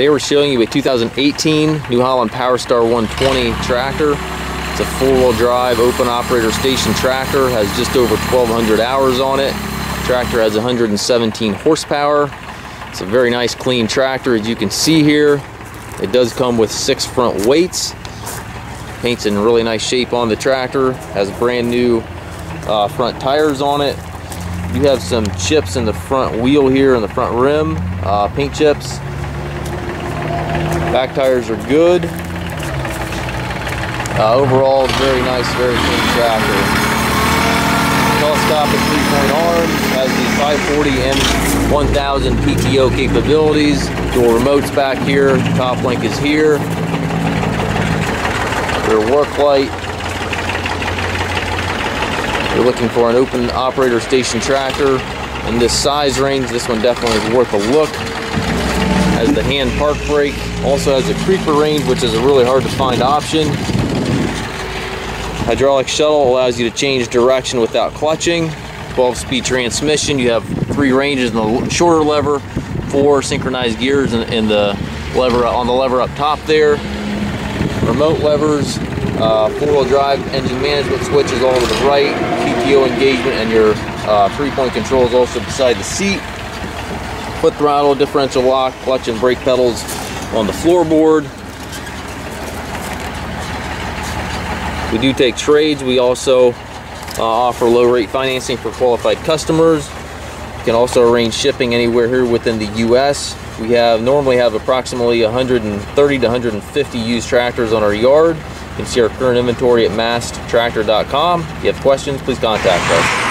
Today we're showing you a 2018 New Holland Powerstar 120 tractor. It's a four-wheel drive open operator station tractor, has just over 1,200 hours on it. Tractor has 117 horsepower. It's a very nice clean tractor. As you can see here, it does come with 6 front weights. Paint's in really nice shape on the tractor. Has brand new front tires on it. You have some chips in the front wheel here in the front rim, paint chips. Back tires are good. Overall, very nice, very clean tractor. Telescopic 3-point arms, has the 540 and 1000 PTO capabilities. Dual remotes back here. Top link is here. Rear work light. You're looking for an open operator station tractor in this size range. This one definitely is worth a look. Has the hand park brake. Also has a creeper range, which is a really hard to find option. Hydraulic shuttle allows you to change direction without clutching. 12-speed transmission. You have 3 ranges in the shorter lever, 4 synchronized gears in the lever on the lever up top there. Remote levers, 4-wheel drive engine management switches all to the right, PTO engagement, and your 3-point controls also beside the seat. Foot throttle, differential lock, clutch and brake pedals on the floorboard. We do take trades. We also offer low rate financing for qualified customers. You can also arrange shipping anywhere here within the US. We normally have approximately 130 to 150 used tractors on our yard. You can see our current inventory at masttractor.com. If you have questions, please contact us.